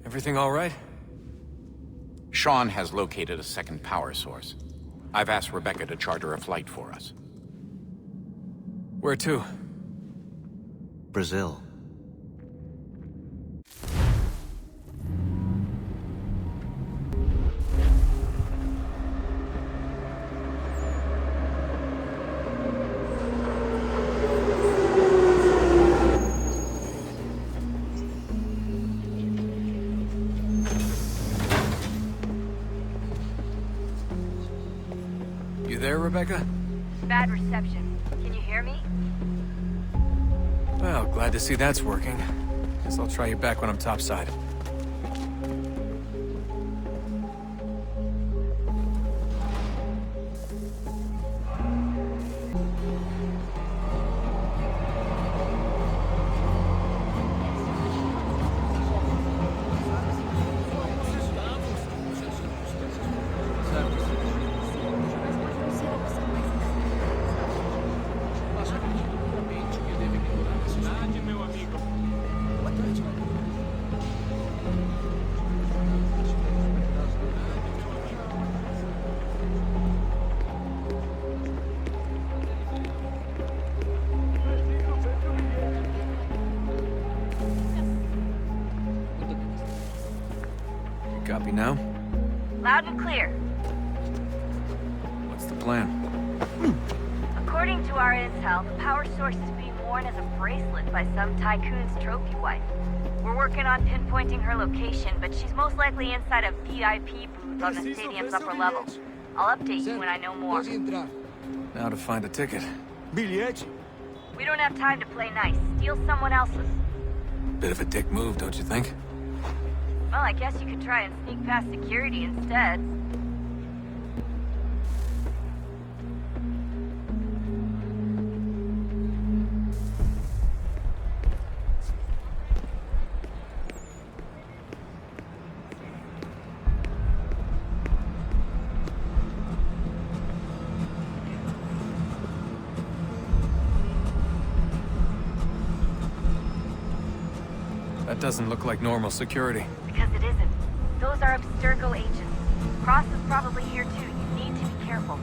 Everything all right? Sean has located a second power source. I've asked Rebecca to charter a flight for us. Where to? Brazil. You there, Rebecca? Bad reception. Can you hear me? Well, glad to see that's working. Guess I'll try you back when I'm topside. Copy now? Loud and clear. What's the plan? According to our intel, the power source is being worn as a bracelet by some tycoon's trophy wife. We're working on pinpointing her location, but she's most likely inside a VIP booth on the stadium's upper level. I'll update you when I know more. Now to find a ticket. Bilhete? We don't have time to play nice. Steal someone else's. Bit of a dick move, don't you think? Well, I guess you could try and sneak past security instead. That doesn't look like normal security. Because it isn't. Those are Abstergo agents. Cross is probably here too. You need to be careful.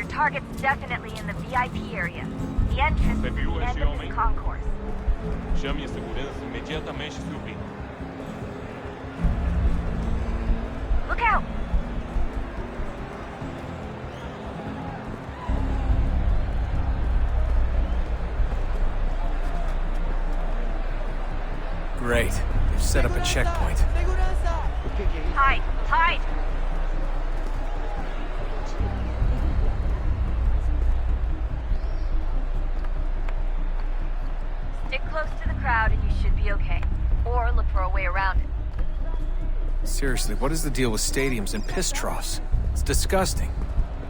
Target's definitely in the VIP area. The entrance is the end of this concourse. Chame a segurança imediatamente, Silvio. Look out! Great. They've set up a checkpoint. Hide! Hide! Stick close to the crowd and you should be okay. Or look for a way around it. Seriously, what is the deal with stadiums and piss troughs? It's disgusting.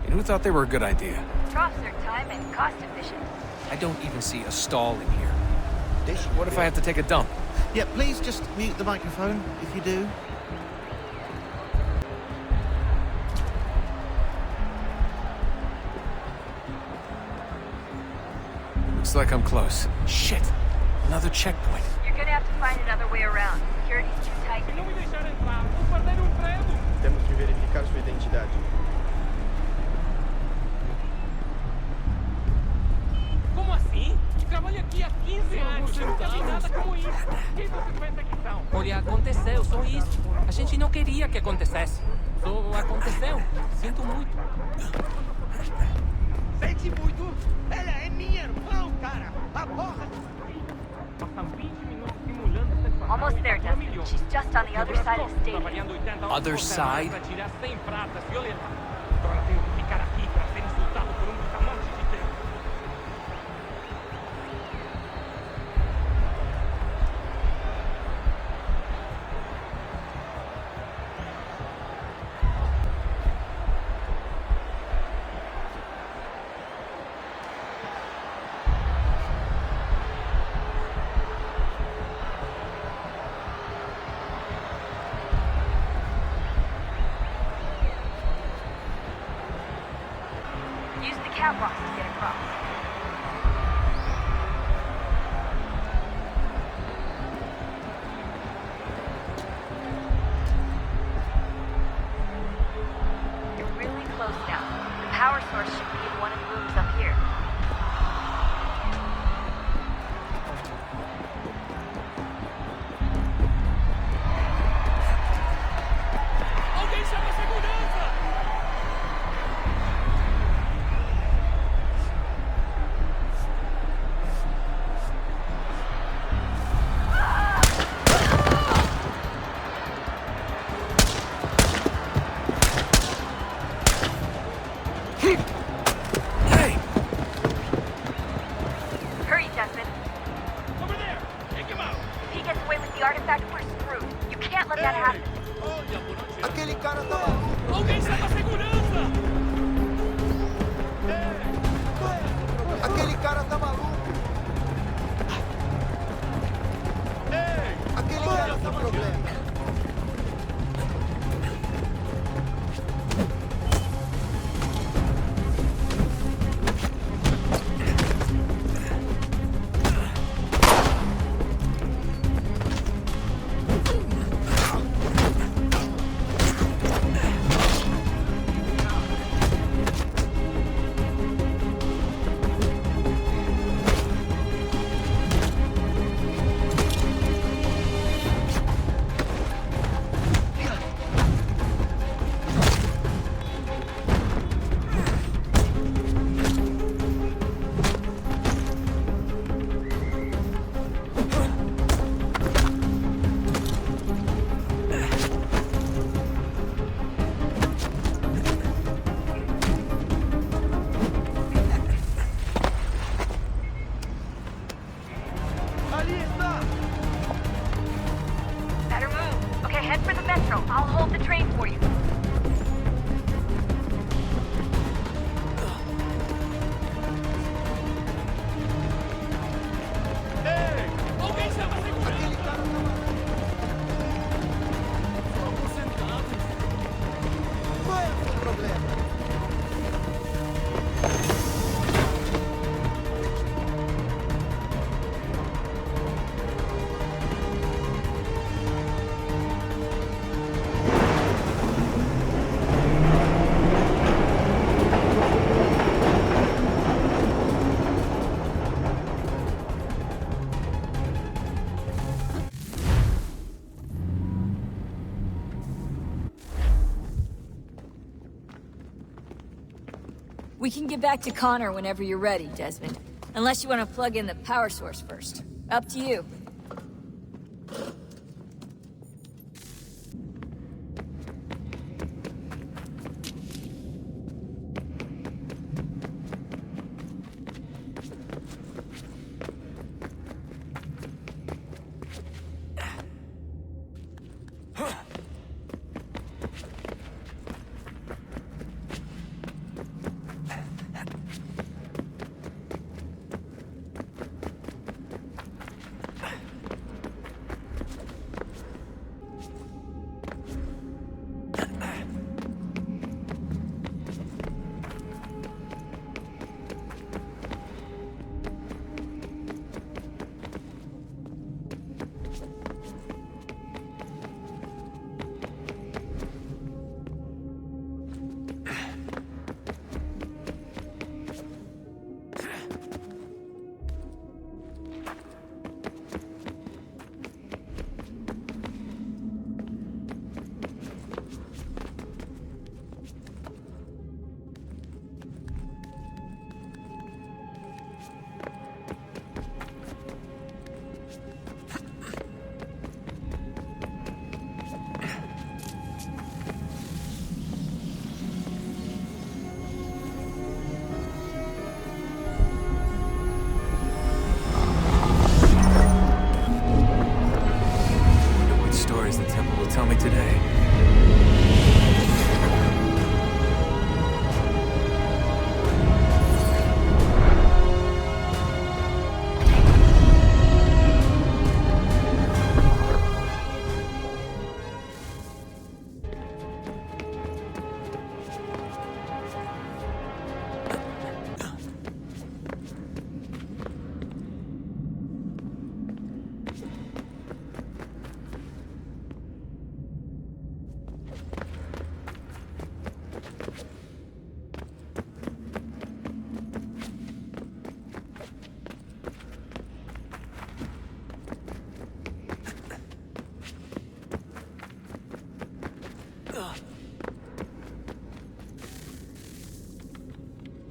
And who thought they were a good idea? Troughs are time and cost efficient. I don't even see a stall in here. What if I have to take a dump? Yeah, please just mute the microphone if you do. Looks like I'm close. Shit! Another checkpoint. You're gonna have to find another way around. Security's too tight. Não me deixaram entrar. Vou perder emprego. Temos que verificar sua identidade. Como assim? Trabalho aqui há 15 anos. Eu nunca vi nada como isso. Quem você pensa que são? Olha, aconteceu, só isso. A gente não queria que acontecesse. Só aconteceu. Sinto muito. Sente muito? Ela é minha irmã, cara! A porra! Passam 20 minutos simulando sexual. Almost there, Dustin. She's just on the other side of the stadium. Trabalhando 80 horas Other por semana side? pra tirar 100 pratas violentas. Agora tenho que ficar aqui pra ser insultado por brutamonte de tempo. catwalks to get across. You're really close now. The power source should be in one of the rooms up here. Alguém chama a segurança! Hey! Hurry, Desmond. Over there! Take him out! If he gets away with the artifact, we're screwed. You can't let that happen. Olha, por onde... Aquele cara tá maluco. Alguém chama a segurança! Aquele cara tá maluco. Aquele cara tá com problema. Ali está! Better move. Okay, head for the metro. I'll hold the train for you. Alguém chama a segurança! Aquele cara tá maluco. Qual é o seu problema? We can get back to Connor whenever you're ready, Desmond. Unless you want to plug in the power source first. Up to you.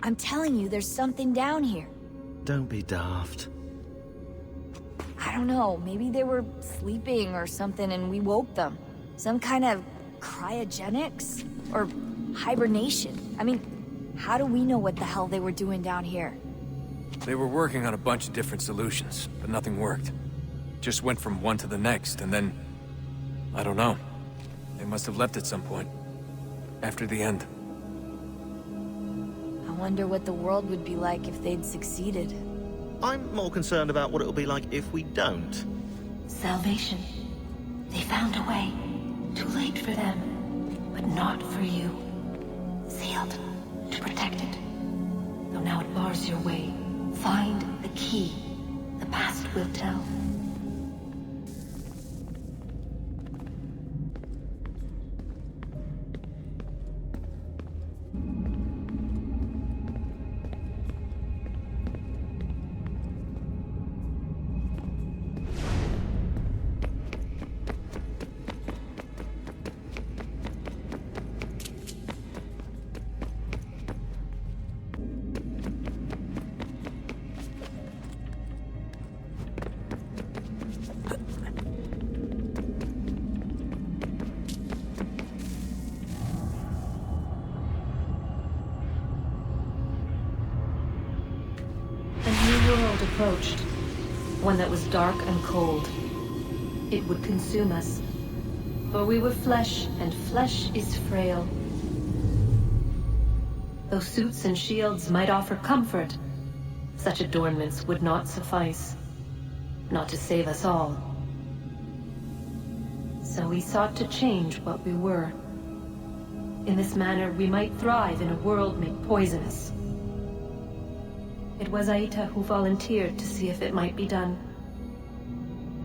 I'm telling you, there's something down here. Don't be daft. I don't know, maybe they were sleeping or something and we woke them. Some kind of cryogenics? Or hibernation? I mean, how do we know what the hell they were doing down here? They were working on a bunch of different solutions, but nothing worked. Just went from one to the next, and then... I don't know. They must have left at some point. After the end. I wonder what the world would be like if they'd succeeded. I'm more concerned about what it'll be like if we don't. Salvation. They found a way. Too late for them, but not for you. Sealed to protect it. Though now it bars your way. Find the key. The past will tell. Approached, one that was dark and cold. It would consume us, for we were flesh, and flesh is frail. Though suits and shields might offer comfort, such adornments would not suffice, not to save us all. So we sought to change what we were. In this manner, we might thrive in a world made poisonous. It was Aita who volunteered to see if it might be done.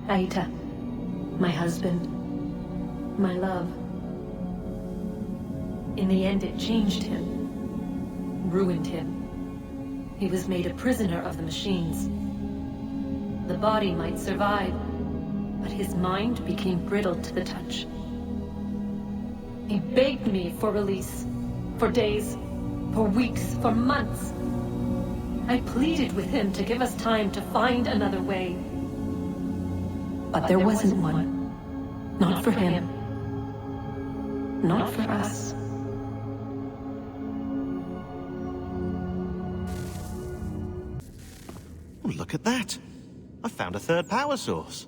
Aita, my husband, my love. In the end, it changed him, ruined him. He was made a prisoner of the machines. The body might survive, but his mind became brittle to the touch. He begged me for release, for days, for weeks, for months. I pleaded with him to give us time to find another way. But there wasn't one. Not for him. Not for us. Oh, look at that. I found a third power source.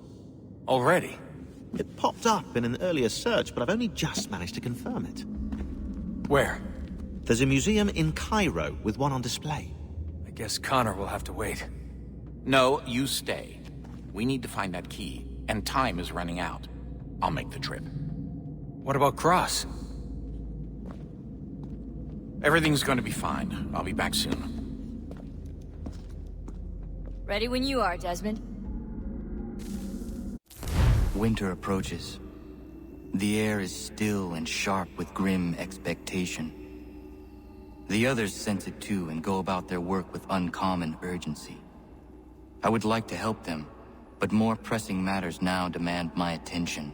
Already? It popped up in an earlier search, but I've only just managed to confirm it. Where? There's a museum in Cairo with one on display. I guess Connor will have to wait. No, you stay. We need to find that key, and time is running out. I'll make the trip. What about Cross? Everything's going to be fine. I'll be back soon. Ready when you are, Desmond. Winter approaches. The air is still and sharp with grim expectation. The others sense it too and go about their work with uncommon urgency. I would like to help them, but more pressing matters now demand my attention.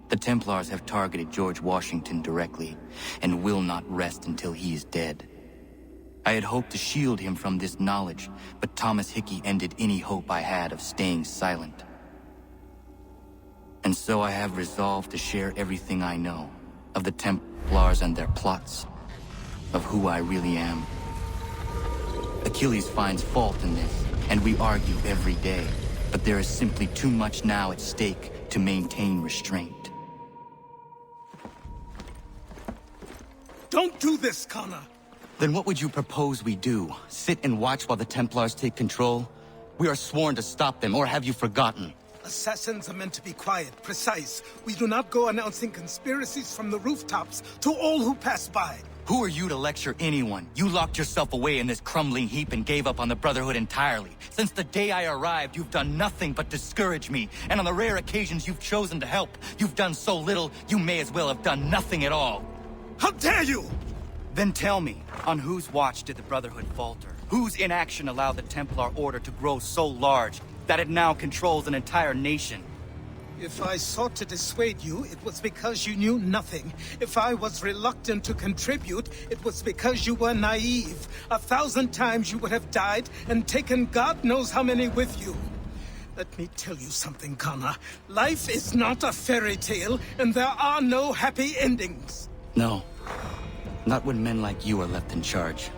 The Templars have targeted George Washington directly, and will not rest until he is dead. I had hoped to shield him from this knowledge, but Thomas Hickey ended any hope I had of staying silent. And so I have resolved to share everything I know, of the Templars and their plots, of who I really am. Achilles finds fault in this, and we argue every day, but there is simply too much now at stake to maintain restraint. Don't do this, Connor! Then what would you propose we do? Sit and watch while the Templars take control? We are sworn to stop them, or have you forgotten? Assassins are meant to be quiet, precise. We do not go announcing conspiracies from the rooftops to all who pass by. Who are you to lecture anyone? You locked yourself away in this crumbling heap and gave up on the Brotherhood entirely. Since the day I arrived, you've done nothing but discourage me. And on the rare occasions you've chosen to help, you've done so little, you may as well have done nothing at all. How dare you! Then tell me, on whose watch did the Brotherhood falter? Whose inaction allowed the Templar Order to grow so large that it now controls an entire nation? If I sought to dissuade you, it was because you knew nothing. If I was reluctant to contribute, it was because you were naive. 1,000 times you would have died and taken God knows how many with you. Let me tell you something, Connor. Life is not a fairy tale, and there are no happy endings. No. Not when men like you are left in charge.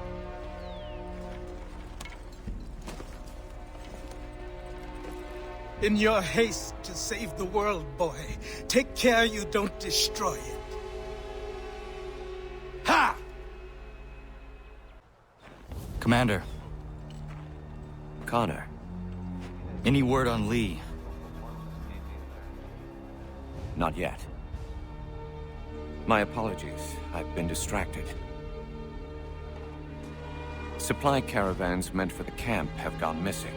In your haste to save the world, boy, take care you don't destroy it. Ha! Commander, Connor. any word on Lee? Not yet. My apologies. I've been distracted. Supply caravans meant for the camp have gone missing.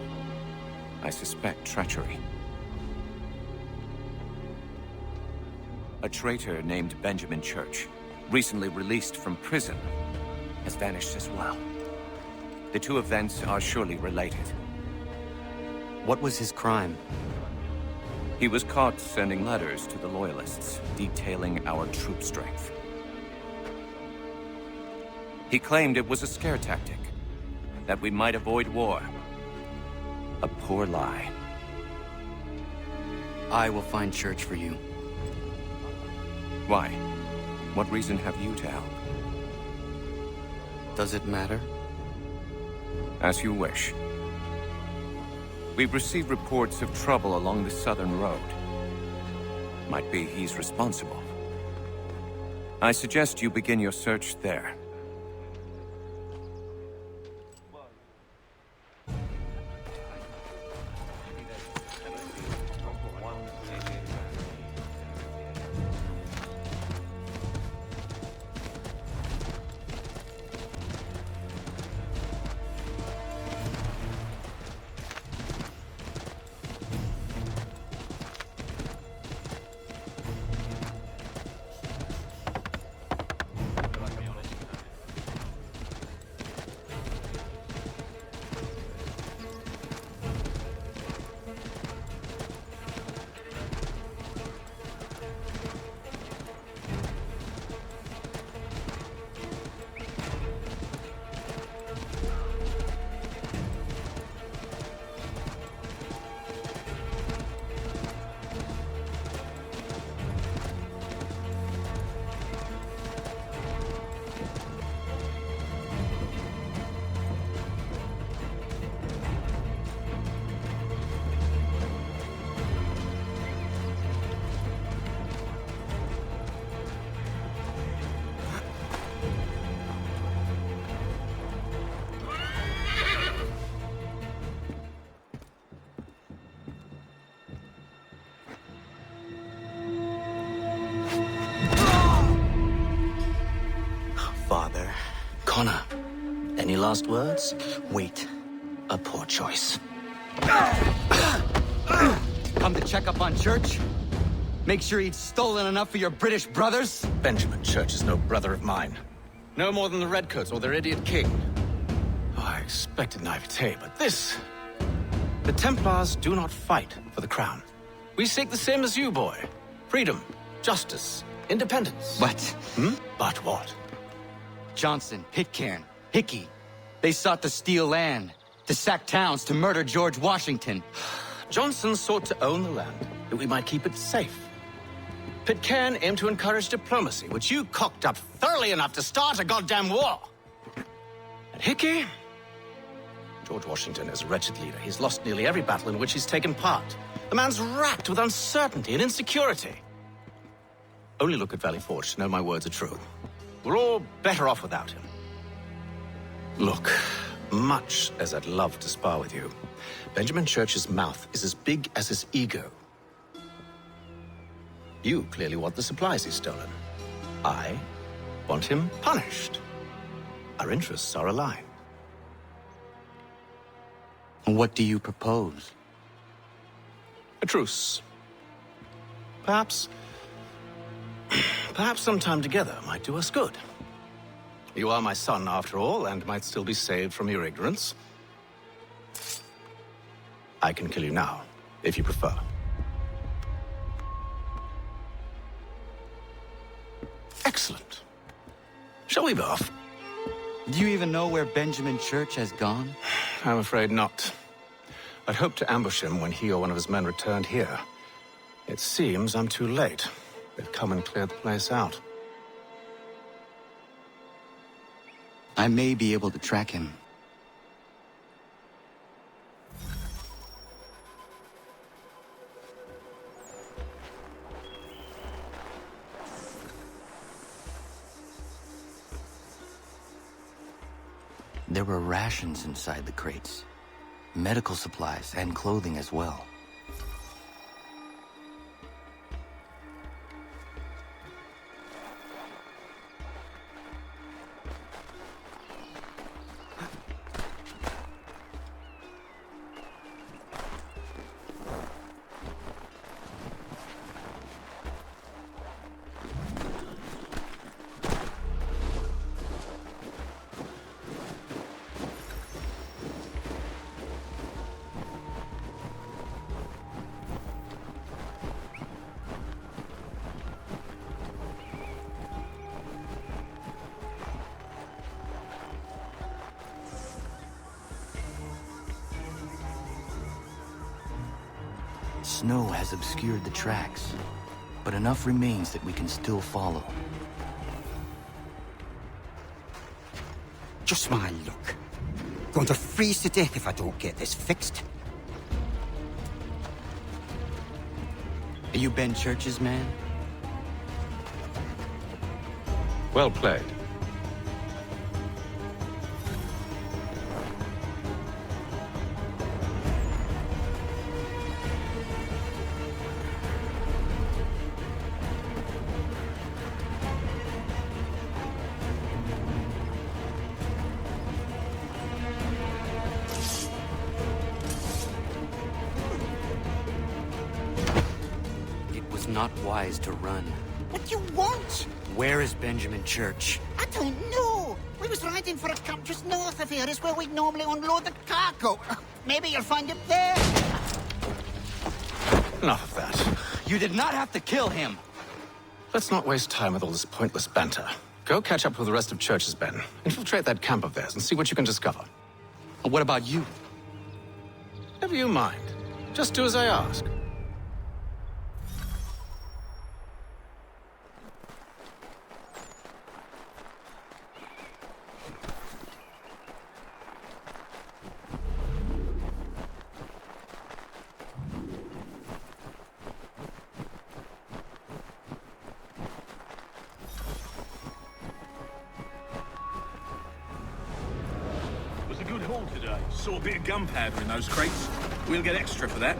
I suspect treachery. A traitor named Benjamin Church, recently released from prison, has vanished as well. The two events are surely related. What was his crime? He was caught sending letters to the Loyalists, detailing our troop strength. He claimed it was a scare tactic, that we might avoid war. A poor lie. I will find Church for you. Why? What reason have you to help? Does it matter? As you wish. We've received reports of trouble along the southern road. Might be he's responsible. I suggest you begin your search there. Father. Connor, any last words? Wait. A poor choice. Come to check up on Church? Make sure he'd stolen enough for your British brothers? Benjamin Church is no brother of mine. No more than the Redcoats or their idiot king. Oh, I expected naivete, but this... The Templars do not fight for the crown. We seek the same as you, boy. Freedom, justice, independence. But... But what? Johnson, Pitcairn, Hickey. They sought to steal land, to sack towns, to murder George Washington. Johnson sought to own the land, that we might keep it safe. Pitcairn aimed to encourage diplomacy, which you cocked up thoroughly enough to start a goddamn war. And Hickey? George Washington is a wretched leader. He's lost nearly every battle in which he's taken part. The man's racked with uncertainty and insecurity. Only look at Valley Forge to know my words are true. We're all better off without him. Look, much as I'd love to spar with you, Benjamin Church's mouth is as big as his ego. You clearly want the supplies he's stolen. I want him punished. Our interests are aligned. What do you propose? A truce. Perhaps some time together might do us good. You are my son, after all, and might still be saved from your ignorance. I can kill you now, if you prefer. Excellent. Shall we be off? Do you even know where Benjamin Church has gone? I'm afraid not. I'd hoped to ambush him when he or one of his men returned here. It seems I'm too late. They've come and cleared the place out. I may be able to track him. There were rations inside the crates. Medical supplies and clothing as well. Snow has obscured the tracks, but enough remains that we can still follow. Just my luck. Going to freeze to death if I don't get this fixed. Are you Ben Church's man? Well played. Not wise to run. What do you want? Where is Benjamin Church? I don't know. We was riding for a camp just north of here. Is where we normally unload the cargo. Maybe you'll find it there. Enough of that. You did not have to kill him. Let's not waste time with all this pointless banter. Go catch up with the rest of Church's men. Infiltrate that camp of theirs and see what you can discover. What about you? Never you mind. Just do as I ask. Saw a bit of gunpowder in those crates. We'll get extra for that.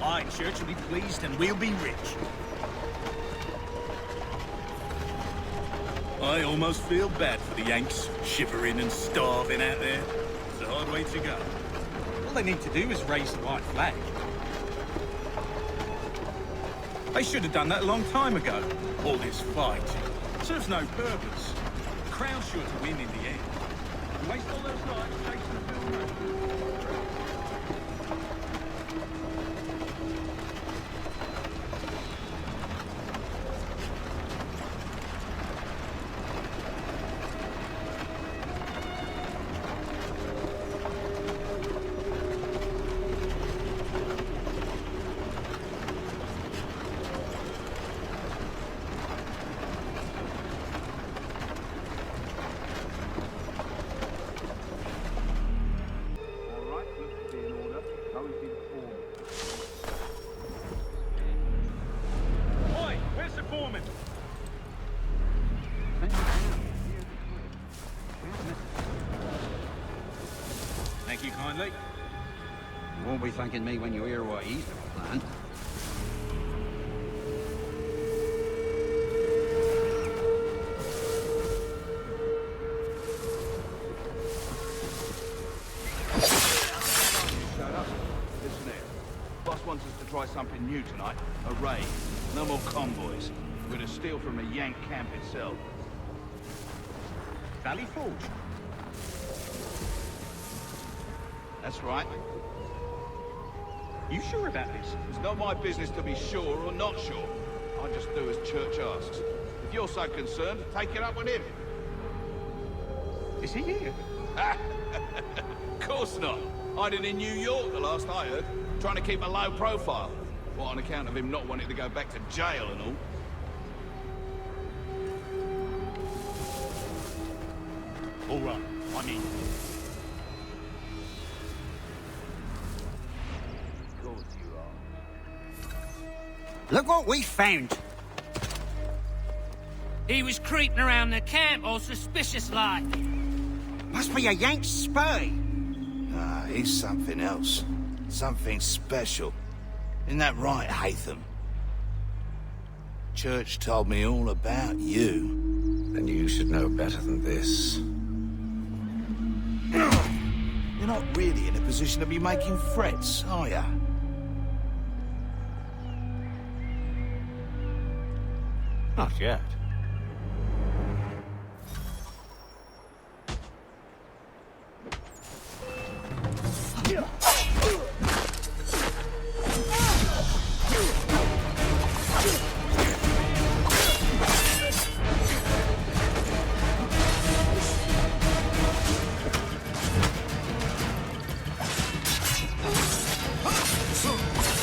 Aye, Church will be pleased and we'll be rich. I almost feel bad for the Yanks, shivering and starving out there. It's a hard way to go. All they need to do is raise the white flag. They should have done that a long time ago. All this fight serves no purpose. The Crown's sure to win in the end. Waste all those lives chasing the film. Thank you kindly. You won't be thanking me when you hear what he's planned. Listen here. Boss wants us to try something new tonight. A raid. No more convoys. We're to steal from a Yank camp itself. Valley Forge. That's right. You sure about this? It's not my business to be sure or not sure. I just do as Church asks. If if you're so concerned, take it up with him. Is he here? Of course not. Hiding in New York, the last I heard. Trying to keep a low profile. What, on account of him not wanting to go back to jail and all? All right, I'm in. Look what we found. He was creeping around the camp all suspicious-like. Must be a Yank spy. Ah, he's something else. Something special. Isn't that right, Haytham? Church told me all about you. Then you should know better than this. You're not really in a position to be making threats, are you? Not yet.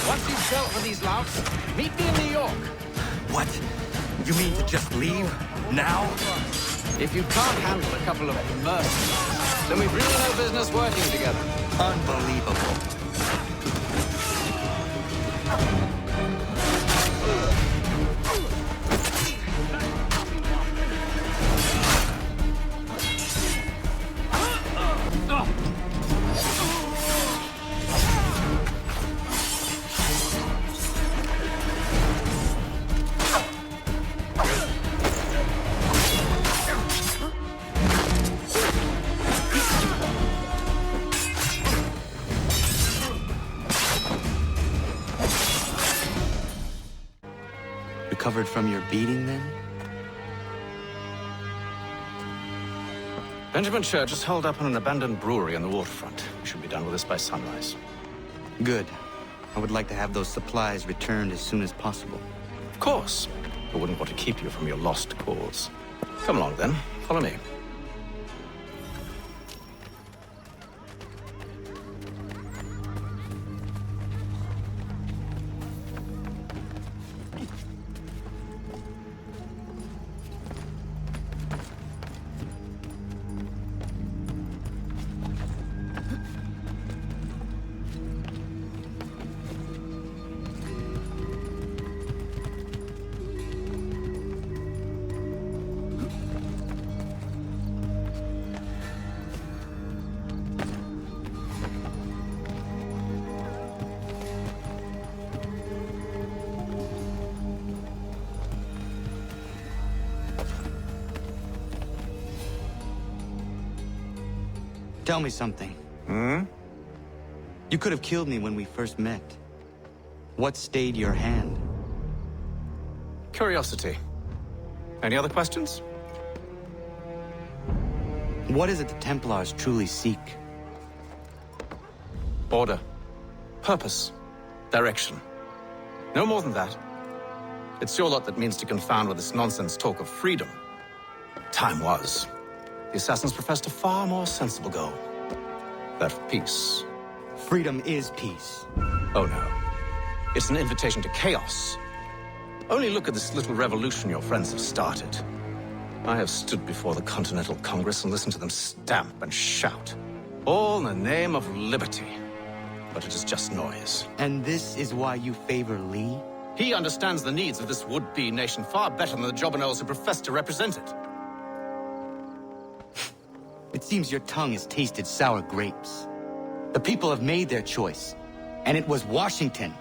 Once you've dealt with these louts, meet me in New York. What? You mean to just leave? Now? If you can't handle a couple of mercenaries, then we've really no business working together. Unbelievable. Recovered from your beating, then? Benjamin Church is holed up on an abandoned brewery on the waterfront. We should be done with this by sunrise. Good. I would like to have those supplies returned as soon as possible. Of course. I wouldn't want to keep you from your lost cause. Come along, then. Follow me. Tell me something. You could have killed me when we first met. What stayed your hand? Curiosity. Any other questions? What is it the Templars truly seek? Order. Purpose. Direction. No more than that. It's your lot that means to confound with this nonsense talk of freedom. Time was. The assassins professed a far more sensible goal. That of peace. Freedom is peace. Oh no. It's an invitation to chaos. Only look at this little revolution your friends have started. I have stood before the Continental Congress and listened to them stamp and shout. All in the name of liberty. But it is just noise. And this is why you favor Lee? He understands the needs of this would-be nation far better than the jobberknolls who profess to represent it. It seems your tongue has tasted sour grapes. The people have made their choice, and it was Washington.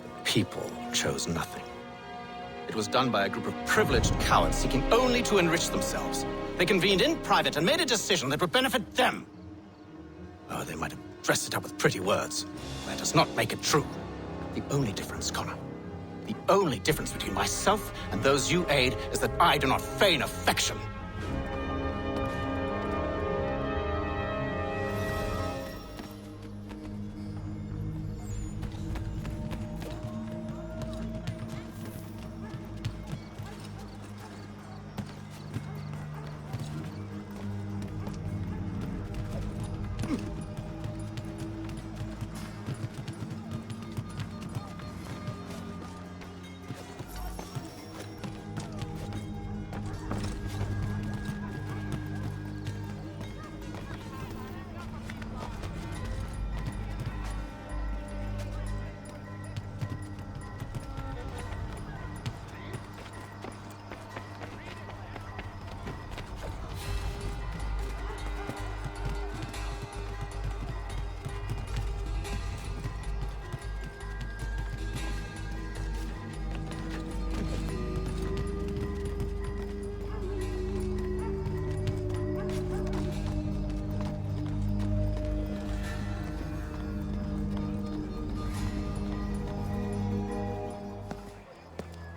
The people chose nothing. It was done by a group of privileged cowards seeking only to enrich themselves. They convened in private and made a decision that would benefit them. Oh, they might have dressed it up with pretty words. That does not make it true. The only difference, Connor, the only difference between myself and those you aid is that I do not feign affection.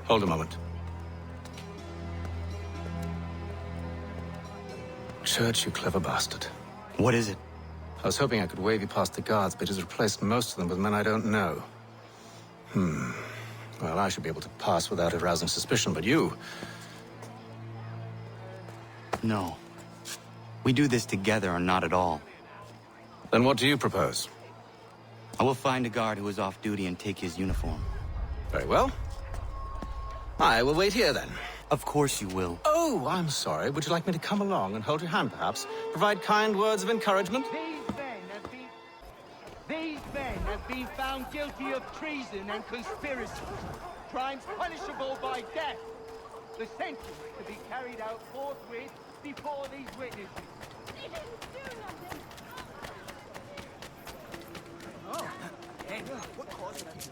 Hold a moment. Church, you clever bastard. What is it? I was hoping I could wave you past the guards, but he's replaced most of them with men I don't know. Well, I should be able to pass without arousing suspicion, but you... No. We do this together or not at all. Then what do you propose? I will find a guard who is off duty and take his uniform. Very well. I will wait here, then. Of course you will. Oh, I'm sorry. Would you like me to come along and hold your hand, perhaps? Provide kind words of encouragement? These men have been found guilty of treason and conspiracy. Crimes punishable by death. The sentence to be carried out forthwith before these witnesses. They didn't do nothing. Oh, hey, what caused that?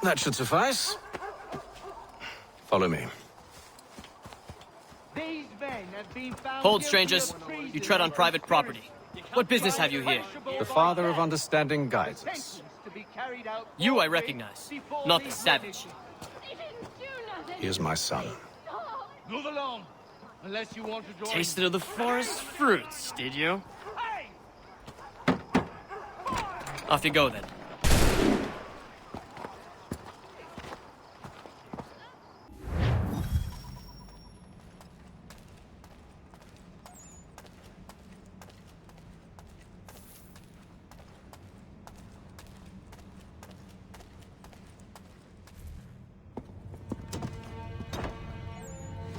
That should suffice. Follow me. Hold, strangers. You tread on private property. What business have you here? The Father of Understanding guides us. You I recognize, not the savage. He is my son. Move along, unless you want to join. Tasted of the forest fruits, did you? Off you go, then.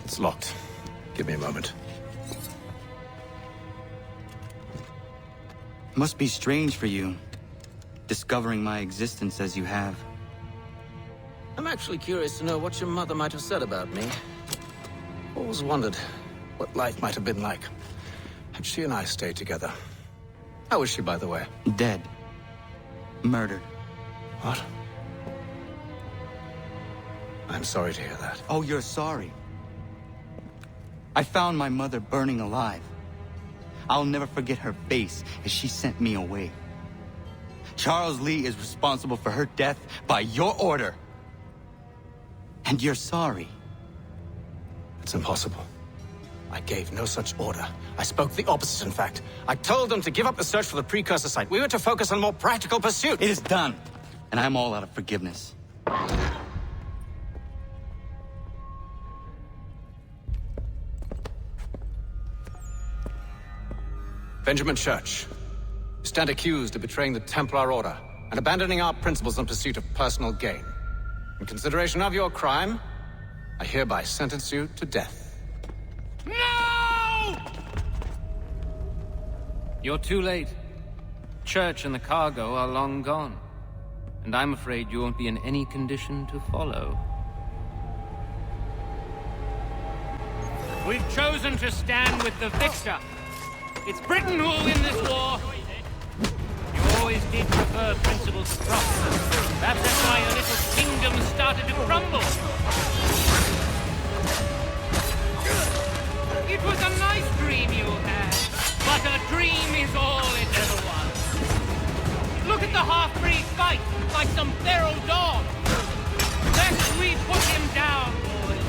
It's locked. Give me a moment. Must be strange for you, discovering my existence as you have. I'm actually curious to know what your mother might have said about me. Always wondered what life might have been like had she and I stayed together. How is she, by the way? Dead. Murdered. What? I'm sorry to hear that. Oh, you're sorry. I found my mother burning alive. I'll never forget her face as she sent me away. Charles Lee is responsible for her death by your order. And you're sorry. It's impossible. I gave no such order. I spoke the opposite, in fact. I told them to give up the search for the precursor site. We were to focus on more practical pursuit. It is done. And I'm all out of forgiveness. Benjamin Church, you stand accused of betraying the Templar Order and abandoning our principles in pursuit of personal gain. In consideration of your crime, I hereby sentence you to death. No! You're too late. Church and the cargo are long gone. And I'm afraid you won't be in any condition to follow. We've chosen to stand with the victor. It's Britain who will win this war. You always did prefer principles to profit. Perhaps that's why your little kingdom started to crumble. It was a nice dream you had, but a dream is all it ever was. Look at the half-breed fight, like some feral dog. Let's we put him down, boys.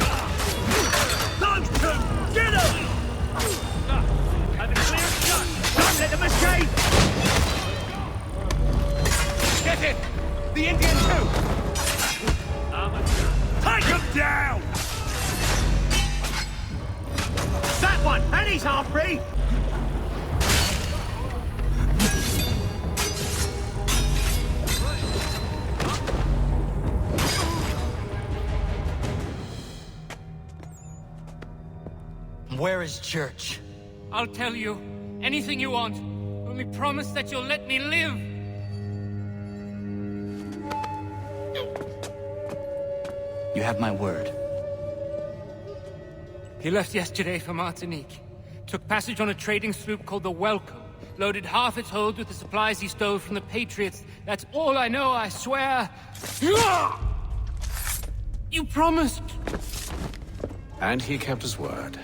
Langston, get him! Have it clear shot! Don't let them escape! Get it! The Indian too! Take him down! That one! And he's half-free! Where is Church? I'll tell you. Anything you want. Only promise that you'll let me live. You have my word. He left yesterday for Martinique. Took passage on a trading sloop called the Welcome. Loaded half its hold with the supplies he stole from the Patriots. That's all I know, I swear. You promised. And he kept his word.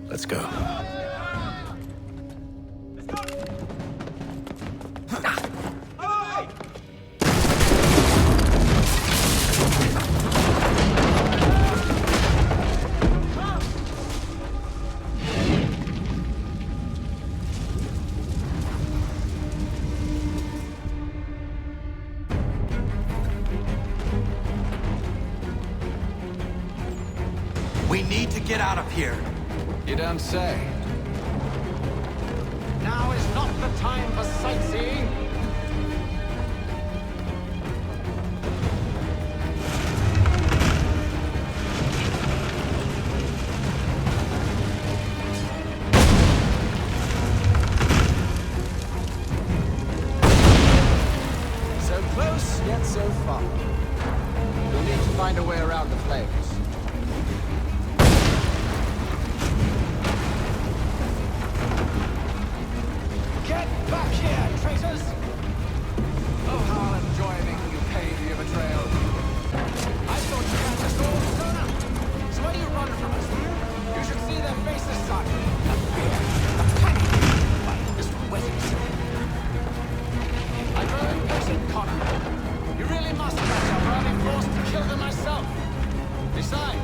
Let's go. We need to get out of here. You don't say. Now is not the time for sightseeing. So close, yet so far. We'll need to find a way around the flames. Get back here, traitors! Oh, how I'll enjoy making you pay for your betrayal. I thought you had us all sewn up. So why do you run from us? You should see their faces, son. The fear, the panic. Why, this wedding scene. I grow impatient, Connor. You really must catch up, or I'll be forced to kill them myself. Besides...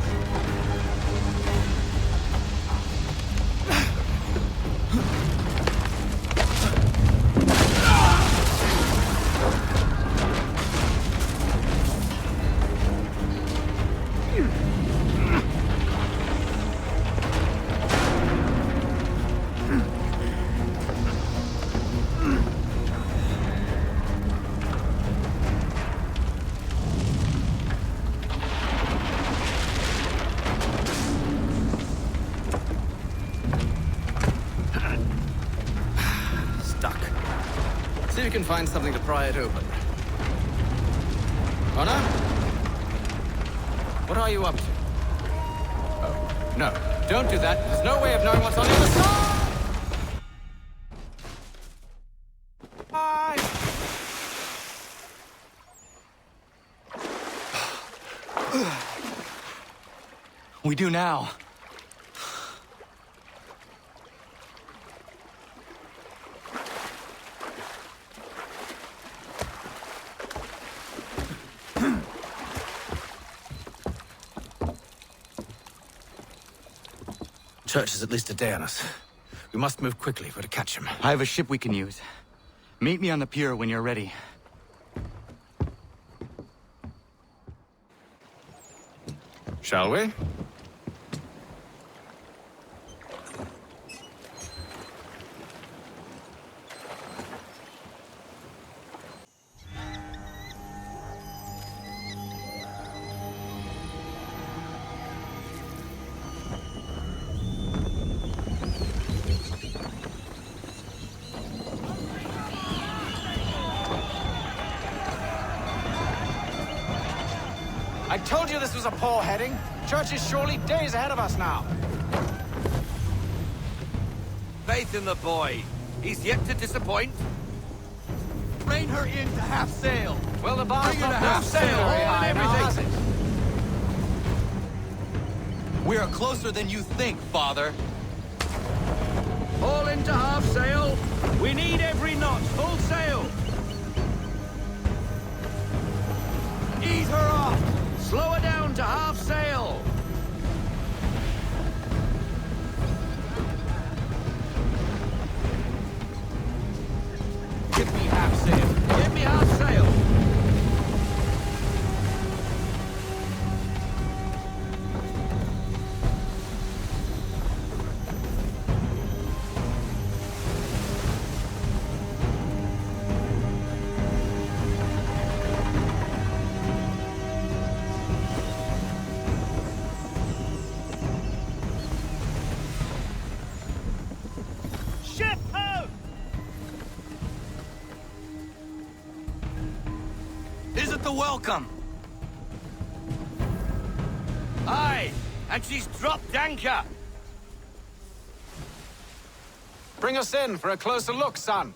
See if you can find something to pry it open. Connor? What are you up to? Oh, no. Don't do that. There's no way of knowing what's on the other side! We do now. Church is at least a day on us. We must move quickly if we're to catch him. I have a ship we can use. Meet me on the pier when you're ready. Shall we? I told you this was a poor heading. Church is surely days ahead of us now. Faith in the boy. He's yet to disappoint. Rein her in to half sail. Well, the bar's Bring her not to half sail, very all high and now, has everything. it? We are closer than you think, Father. All into half sail. We need every knot. Full sail. Ease her off. Slow her down to half sail. Give me half sail. Give me half sail. Welcome. and she's dropped anchor. Bring us in for a closer look, son.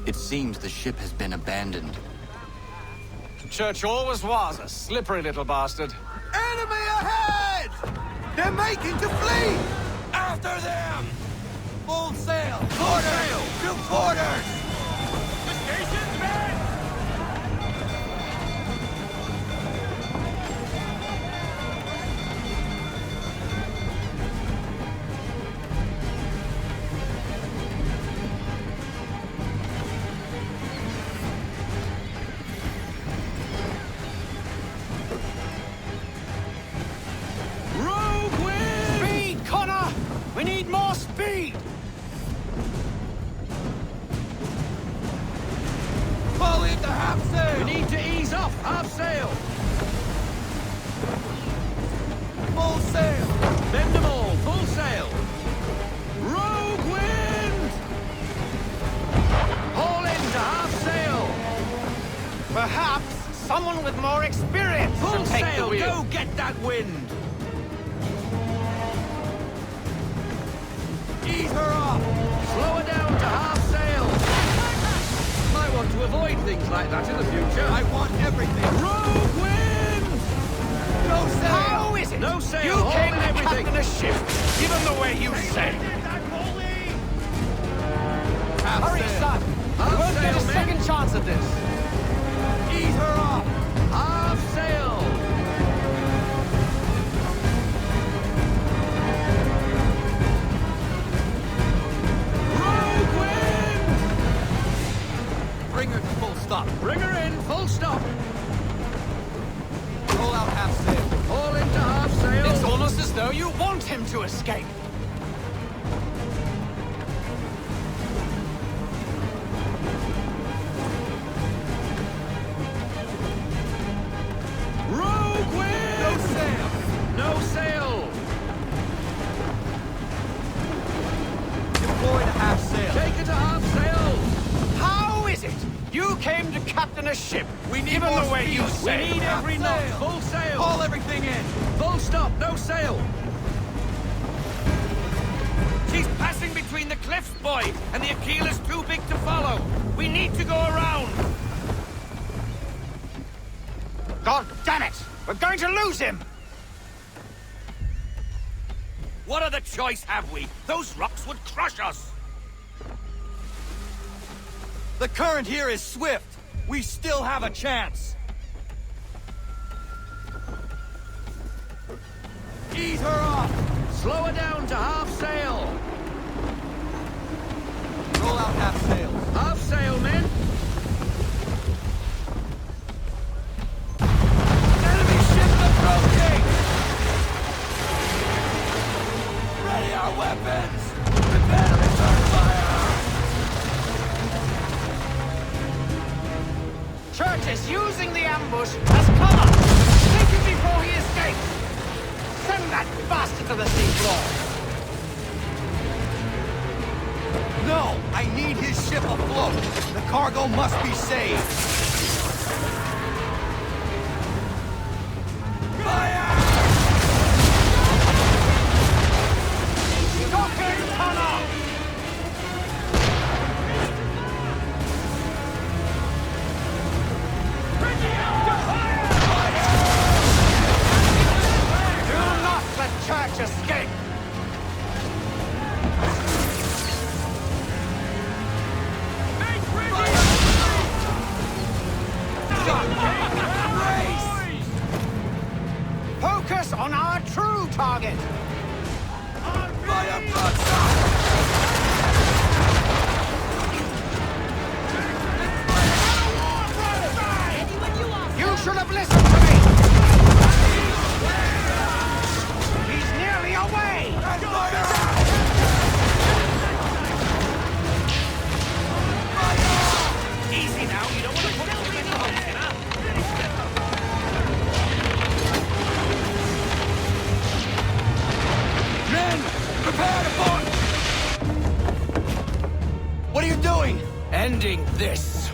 It seems the ship has been abandoned. Church always was a slippery little bastard. Enemy ahead! They're making to flee! After them! Full sail! Quarters! To quarters! The station's men! We need more speed! Fall into half sail! We need to ease off half sail! Full sail! Bend them all, full sail! Rogue wind! Haul into half sail! Perhaps someone with more experience Full can take sail! the wheel. Go get that wind! Ease her off! Slow her down to half sail! Might want to avoid things like that in the future. I want everything! Rogue wind! No sail! How is it? No sail! You came to everything. captain a ship! Give them the way you say! Hurry, sail. son! You won't get a second chance at this! Ease her off! Half sail! Bring her to full stop. Bring her in, full stop. Roll out half sail. All into half sail. It's almost as though you want him to escape. Rogue wind! No sail! No sail! Deploy to half sail. Take it to half sail! How is it? You came to captain a ship. We need Given more the way speed. you say. We need Half every knot. sail. Full sail. Haul everything in. Full stop. No sail. She's passing between the cliffs, boy, and the Akil is too big to follow. We need to go around. God damn it! We're going to lose him! What other choice have we? Those rocks would crush us. The current here is swift. We still have a chance. Ease her off. Slow her down to half sail. Roll out half sails. Half sail, men. Enemy ship approaching! Ready our weapons! Prepare to return fire! Church is using the ambush as cover. Take him before he escapes. Send that bastard to the seafloor. No! I need his ship afloat! The cargo must be saved! Fire! Stop him, Connor! Do not let Church escape! Focus on our true target! Fire broadside! You should have listened to me! He's nearly away! Easy now, you don't want to put too many hopes in her. Men, prepare to board! What are you doing? Ending this.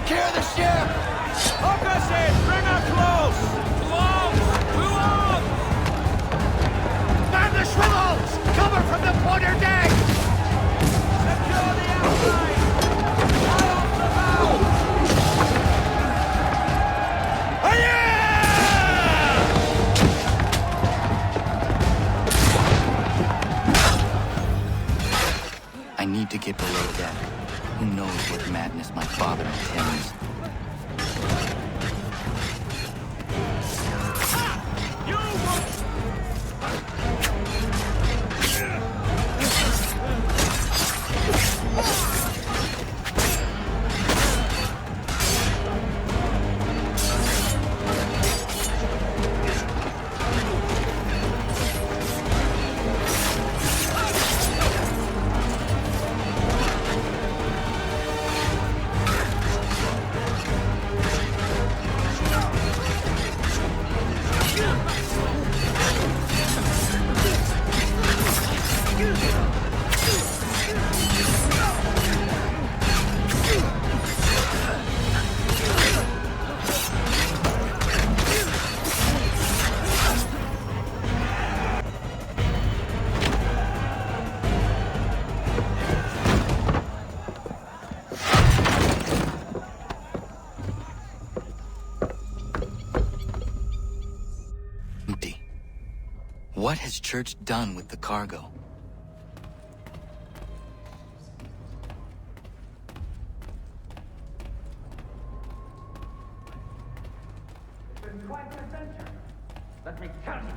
Secure the ship! Hook us in! Bring her close! Close! Man the swivels! Cover from the quarter deck! Secure the outside! Cut off the bow! I need to get below deck. Who knows what madness my father intends? What has Church done with the cargo? It's been quite an adventure. Let me tell you,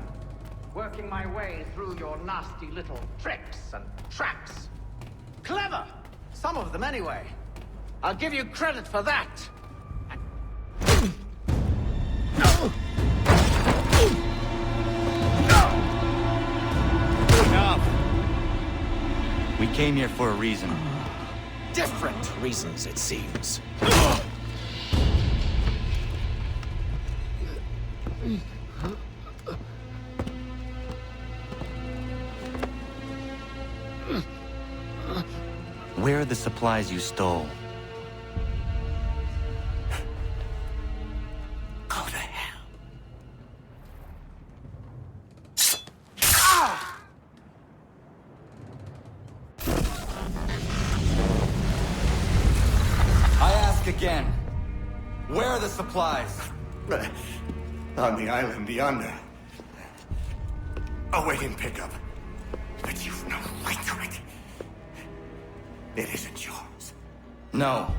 working my way through your nasty little tricks and traps. Clever! Some of them anyway. I'll give you credit for that. We came here for a reason. Different reasons, it seems. Where are the supplies you stole? Go to hell. I ask again. Where are the supplies? On the island yonder. Awaiting pickup. But you've no right to it. It isn't yours. No,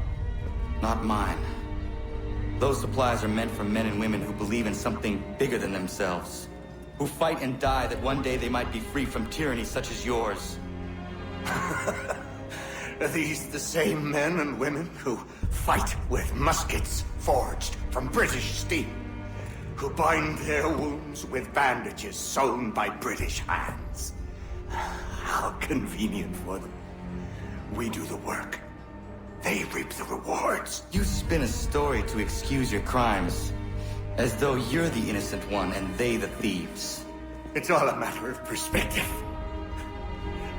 not mine. Those supplies are meant for men and women who believe in something bigger than themselves. Who fight and die that one day they might be free from tyranny such as yours. Are these the same men and women who fight with muskets forged from British steel? Who bind their wounds with bandages sewn by British hands? How convenient for them. We do the work. They reap the rewards. You spin a story to excuse your crimes, as though you're the innocent one and they the thieves. It's all a matter of perspective.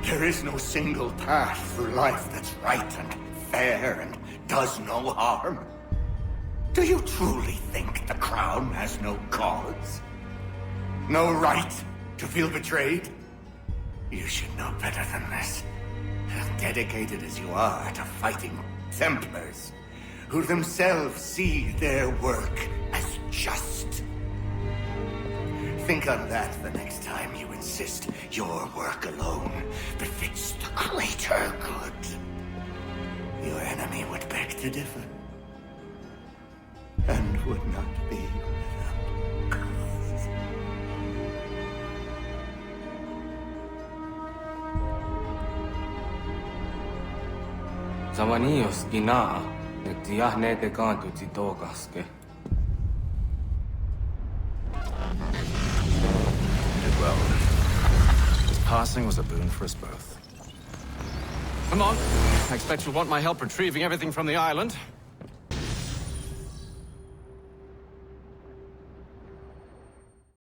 There is no single path through life that's right and fair and does no harm. Do you truly think the Crown has no cause? No right to feel betrayed? You should know better than this. Dedicated as you are to fighting Templars, who themselves see their work as just. Think on that the next time you insist your work alone befits the greater good. Your enemy would beg to differ, and would not be without cause. Zamanios ina tiahne de canto titogaske. Well, his passing was a boon for us both. Come on. I expect you'll want my help retrieving everything from the island.